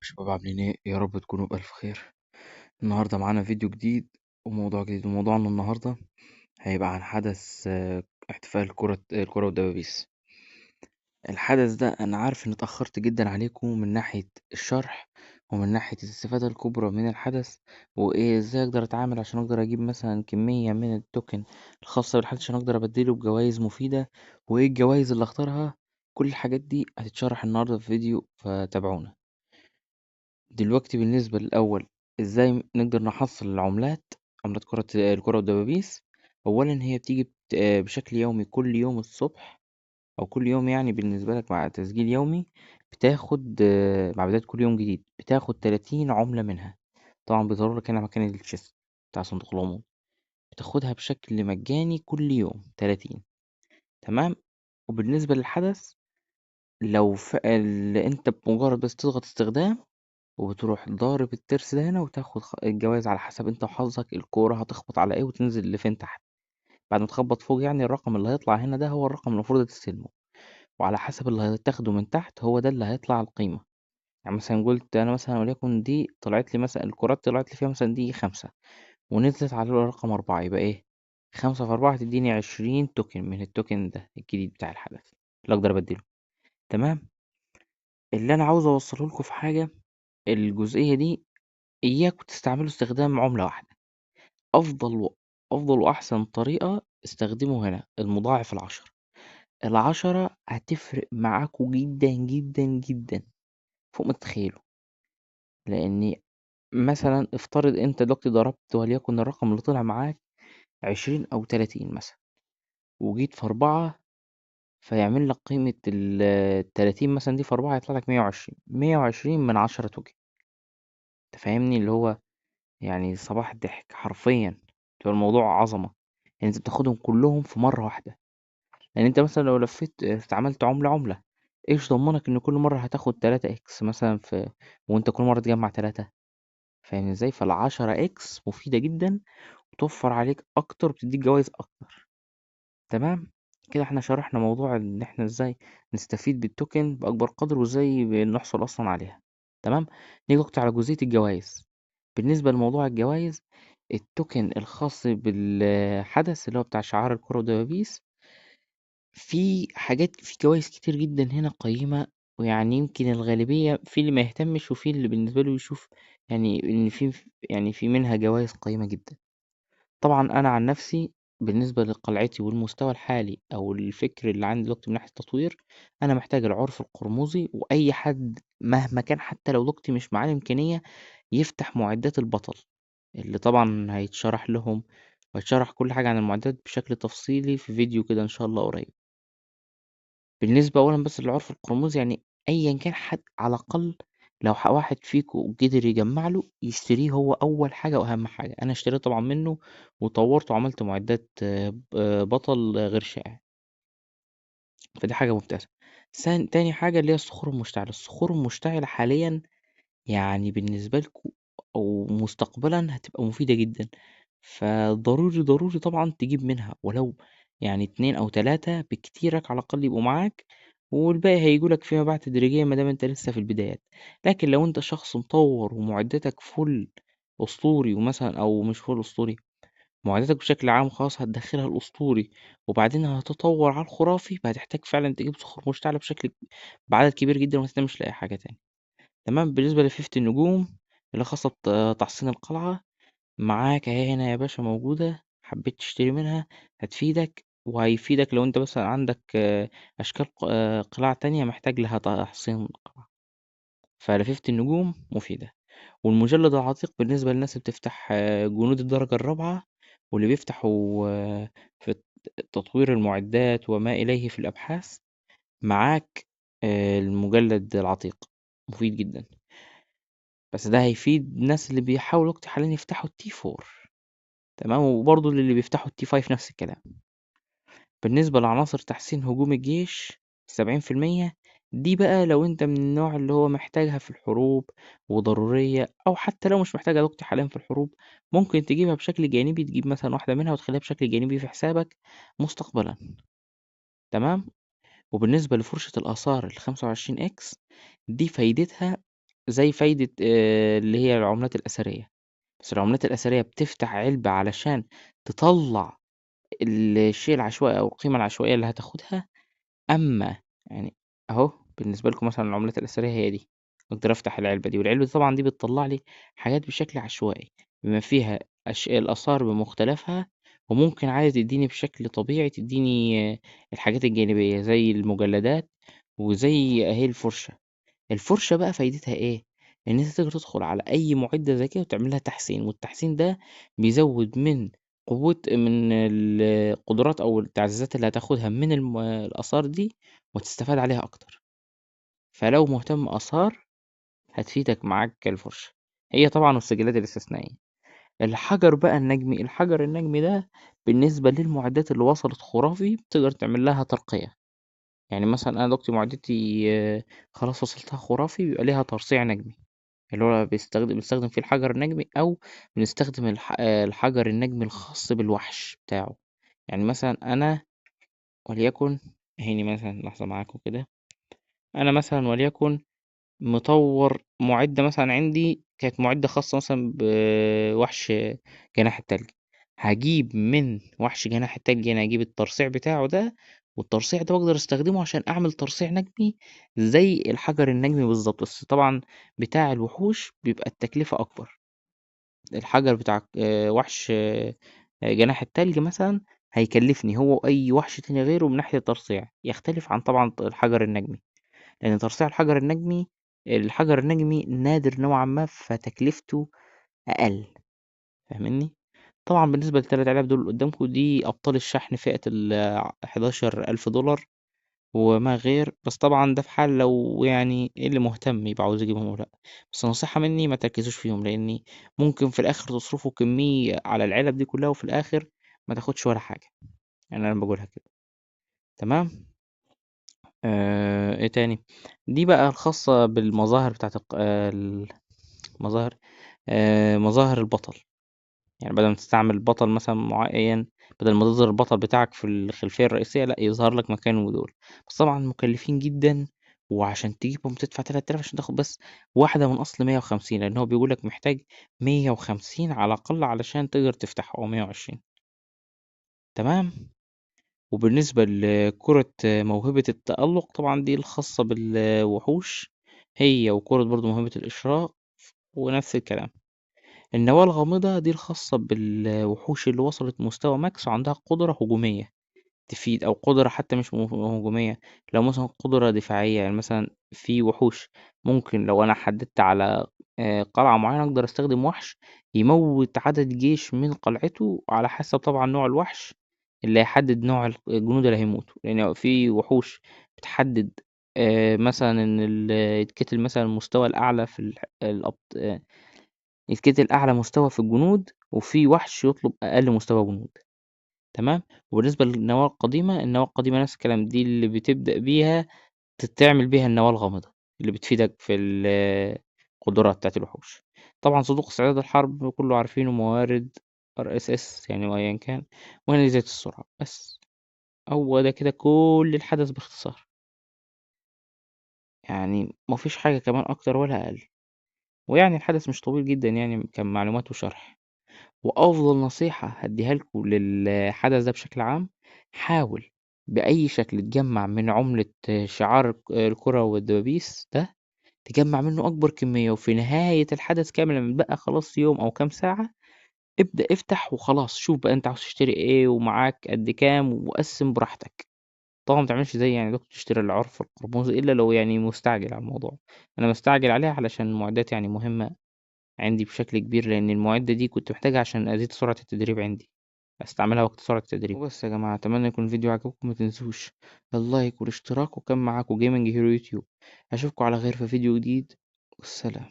شباب عاملين ايه؟ يا رب تكونوا بألف خير. النهاردة معانا فيديو جديد وموضوع جديد، وموضوعنا النهاردة هيبقى عن حدث احتفال الكرة والدبابيس. الحدث ده أنا عارف إن اتأخرت جدا عليكم من ناحية الشرح ومن ناحية الاستفادة الكبرى من الحدث، وإيه إزاي أقدر أتعامل عشان أقدر أجيب مثلا كمية من التوكن الخاصة بالحدث عشان أقدر أبدله بجوائز مفيدة، وإيه الجوائز اللي أختارها. كل الحاجات دي هتتشرح النهاردة في فيديو، فتابعونا. دلوقتي بالنسبة للأول، إزاي نقدر نحصل عملات الكرة والدبابيس. أولا هي بتيجي بشكل يومي كل يوم الصبح، أو كل يوم يعني بالنسبة لك مع تسجيل يومي بتاخد مع بداية كل يوم جديد بتاخد 30 عملة منها. طبعا بيظهر لك هنا مكان التشيست بتاع صندوق العمود، بتاخدها بشكل مجاني كل يوم 30. تمام. وبالنسبة للحدث، لو انت بمجرد بس تضغط استخدام وبتروح ضارب الترس ده هنا وتاخد الجوايز على حسب انت وحظك الكورة هتخبط على ايه وتنزل لفين تحت. بعد ما تخبط فوق يعني الرقم اللي هيطلع هنا ده هو الرقم اللي المفروض تستلمه، وعلى حسب اللي هتاخده من تحت هو ده اللي هيطلع القيمة. يعني مثلا قلت انا مثلا وليكن دي طلعت لي مثلا الكرات طلعت لي فيها مثلا دي 5، ونزلت على رقم 4، يبقى ايه؟ 5 في 4 هتديني 20 توكن من التوكن ده الجديد بتاع الحدث اللي اقدر ابدله. تمام. اللي انا عاوز اوصله لكم في حاجة، الجزئية دي إياكوا تستعملوا استخدام عملة واحدة. أفضل أفضل وأحسن طريقة استخدموا هنا المضاعف ال10. هتفرق معاكوا جدا جدا جدا فوق ما تتخيلوا. لأن مثلا افترض انت دلوقتي ضربت وليكن الرقم اللي طلع معاك 20 أو 30 مثلا، وجيت في 4، فيعمل لك قيمة ال30 مثلا دي في 4 هيطلع لك 120 من 10 توجه. انت فاهمني؟ اللي هو يعني صباح الضحك حرفيا، تبقى الموضوع عظمة. يعني انت بتاخدهم كلهم في مرة واحدة. يعني انت مثلا لو لفيت استعملت عملة، ايش ضمنك ان كل مرة هتاخد 3 اكس مثلا وانت كل مرة تجمع 3؟ فاهم ازاي؟ فال10 اكس مفيدة جدا، وتوفر عليك اكتر وبتديك جوائز اكتر. تمام. كده احنا شرحنا موضوع ان احنا ازاي نستفيد بالتوكن باكبر قدر وازاي نحصل اصلا عليها. تمام. نيجي وقت على جزئية الجوائز. بالنسبة لموضوع الجوائز، التوكن الخاص بالحدث اللي هو بتاع شعار الكرة والدبابيس، في جوائز كتير جدا هنا قيمة. ويعني يمكن الغالبية في اللي ما يهتمش وفي اللي بالنسبة له يشوف يعني ان في منها جوائز قيمة جدا. طبعا انا عن نفسي بالنسبة لقلعتي والمستوى الحالي او الفكر اللي عندي دلوقتي من ناحية التطوير، انا محتاج العرف القرمزي، واي حد مهما كان حتى لو دلوقتي مش معاه الامكانية يفتح معدات البطل، اللي طبعا هيتشرح لهم، وهيتشرح كل حاجة عن المعدات بشكل تفصيلي في فيديو كده ان شاء الله قريب. بالنسبة اولا بس للعرف القرمزي، يعني ايا كان حد على الاقل لو واحد فيكم قدر يجمع له يشتريه، هو اول حاجة واهم حاجة. انا اشتريت طبعا منه وطورت وعملت معدات بطل غير شائع، فدي حاجة ممتازة. تاني حاجة اللي هي الصخور المشتعلة حاليا، يعني بالنسبة لكم أو مستقبلا هتبقى مفيدة جدا. فضروري ضروري طبعا تجيب منها ولو يعني 2 أو 3 بكتيرك على الأقل يبقوا معاك، والباقي هيجولك فيما بعد تدريجيا مادام انت لسه في البدايات. لكن لو انت شخص مطور ومعدتك فل أسطوري، ومثلا أو مش فل أسطوري، معدتك بشكل عام خلاص هتدخلها الأسطوري وبعدين هتتطور على الخرافي، فهتحتاج فعلا تجيب صخور مشتعلة بعدد كبير جدا، وانت مش لاقي حاجة تاني. تمام. بالنسبة لفيفة النجوم اللي خاصة بتحصين القلعة، معاك اهي هنا يا باشا موجودة، حبيت تشتري منها هتفيدك، وهيفيدك لو انت مثلا عندك أشكال قلاع تانية محتاج لها تحصين قلعة. فلفيفة النجوم مفيدة. والمجلد العتيق بالنسبة للناس اللي بتفتح جنود الدرجة الرابعة، واللي بيفتحوا في تطوير المعدات وما إليه في الأبحاث، معاك المجلد العتيق مفيد جدا. بس ده هيفيد الناس اللي بيحاولوا وقت حاليا يفتحوا التي 4. تمام. وبرضه اللي بيفتحوا التي 5 نفس الكلام. بالنسبة لعناصر تحسين هجوم الجيش 70%، دي بقى لو انت من النوع اللي هو محتاجها في الحروب وضرورية، او حتى لو مش محتاجها وقت حاليا في الحروب، ممكن تجيبها بشكل جانبي، تجيب مثلا واحدة منها وتخليها بشكل جانبي في حسابك مستقبلا. تمام. وبالنسبة لفرشة الآثار ال25 اكس، دي فايدتها زي فايدة اللي هي العملات الأثرية. بس العملات الأثرية بتفتح علبة علشان تطلع الشيء العشوائي أو القيمة العشوائية اللي هتاخدها. أما يعني أهو بالنسبة لكم مثلا العملات الأثرية هي دي، أقدر أفتح العلبة دي، والعلبة دي طبعا دي بتطلع لي حاجات بشكل عشوائي بما فيها الآثار بمختلفها. وممكن عادي تديني بشكل طبيعي، تديني الحاجات الجانبية زي المجلدات وزي أهي الفرشة. الفرشة بقى فايدتها إيه؟ إن أنت تقدر تدخل على أي معدة زي كده وتعمل لها تحسين، والتحسين ده بيزود من القدرات أو التعزيزات اللي هتاخدها من الآثار دي، وتستفاد عليها أكتر. فلو مهتم آثار هتفيدك معاك الفرشة. هي طبعا والسجلات الاستثنائية. الحجر النجمي ده بالنسبة للمعدات اللي وصلت خرافي بتقدر تعمل لها ترقية. يعني مثلا أنا دلوقتي معدتي خلاص وصلتها خرافي، بيبقى ليها ترصيع نجمي اللي هو بنستخدم فيه الحجر النجمي، أو بنستخدم الحجر النجمي الخاص بالوحش بتاعه. يعني مثلا أنا وليكن هيني مثلا لحظة معاكم كده. أنا مثلا وليكن مطور معدة مثلا عندي، كانت معدة خاصة مثلا بوحش جناح التلج. هجيب من وحش جناح التلج، أنا هجيب الترصيع بتاعه ده، والترصيع ده بقدر استخدمه عشان اعمل ترصيع نجمي زي الحجر النجمي بالظبط. بس طبعا بتاع الوحوش بيبقى التكلفة اكبر. الحجر بتاع وحش جناح التلج مثلا هيكلفني هو اي وحش تاني غيره من ناحية الترصيع، يختلف عن طبعا الحجر النجمي، لأن ترصيع الحجر النجمي نادر نوعًا ما، فتكلفته أقل. فاهمني؟ طبعًا بالنسبة ل3000 دول اللي قدامكم دي أبطال الشحن فئة $11,000 وما غير. بس طبعًا ده في حال لو يعني اللي مهتم يبقى عاوز يجيبهم أو لأ. بس نصيحة مني ما تركزوش فيهم، لإن ممكن في الآخر تصرفوا كمية على العلب دي كلها وفي الآخر ما تاخدش ولا حاجة. يعني أنا باقولها كده. تمام؟ إيه تاني؟ دي بقى الخاصة بالمظاهر بتاعة المظاهر مظاهر البطل. يعني بدل ما تستعمل بطل مثلا معين، بدل ما تظهر البطل بتاعك في الخلفية الرئيسية، لا يظهر لك مكانه دول. بس طبعا مكلفين جدا، وعشان تجيبهم تدفع 3000 عشان تاخد بس واحدة من أصل 150، لأن هو بيقول لك محتاج 150 على الأقل علشان تقدر تفتحه، أو 120. تمام. وبالنسبة لكرة موهبة التألق، طبعا دي الخاصة بالوحوش، هي وكرة برضو موهبة الإشراق ونفس الكلام. النواة الغامضة دي الخاصة بالوحوش اللي وصلت مستوى ماكس وعندها قدرة هجومية تفيد، أو قدرة حتى مش هجومية، لو مثلا قدرة دفاعية. يعني مثلا في وحوش ممكن لو أنا حددت على قلعة معينة أقدر أستخدم وحش يموت عدد جيش من قلعته، على حسب طبعا نوع الوحش اللي هيحدد نوع الجنود اللي هيموتوا. لأن في وحوش بتحدد مثلا إن يتقتل مثلا المستوى الأعلى في يتقتل أعلى مستوى في الجنود، وفي وحش يطلب أقل مستوى جنود. تمام. وبالنسبة للنواة القديمة، النواة القديمة نفس الكلام، دي اللي بتبدأ بيها تعمل بيها النواة الغامضة اللي بتفيدك في القدرات بتاعت الوحوش. طبعا صندوق استعداد الحرب كله عارفينه، موارد RSS يعني وأيا كان، وهنا زيت السرعة بس. هو ده كده كل الحدث باختصار، يعني مفيش حاجة كمان أكتر ولا أقل. ويعني الحدث مش طويل جدا يعني كمعلومات وشرح. وأفضل نصيحة هديها لكم للحدث ده بشكل عام، حاول بأي شكل تجمع من عملة شعار الكرة والدبابيس ده، تجمع منه أكبر كمية، وفي نهاية الحدث كامل لما يتبقى خلاص يوم أو كام ساعة، ابدأ افتح وخلاص، شوف بقى انت عاوز تشتري ايه ومعاك قد كام، وقسم براحتك. طبعا متعملش زي يعني دكتور تشتري العرف القرموز إلا لو يعني مستعجل على الموضوع. أنا مستعجل عليها علشان المعدات يعني مهمة عندي بشكل كبير، لأن المعدة دي كنت محتاجها عشان أزيد سرعة التدريب عندي، أستعملها وقت سرعة التدريب. وبس يا جماعة، أتمنى يكون الفيديو عجبكم. ما تنسوش اللايك والاشتراك، وكان معاكم جيمنج هيرو يوتيوب. أشوفكم على خير في فيديو جديد، والسلام.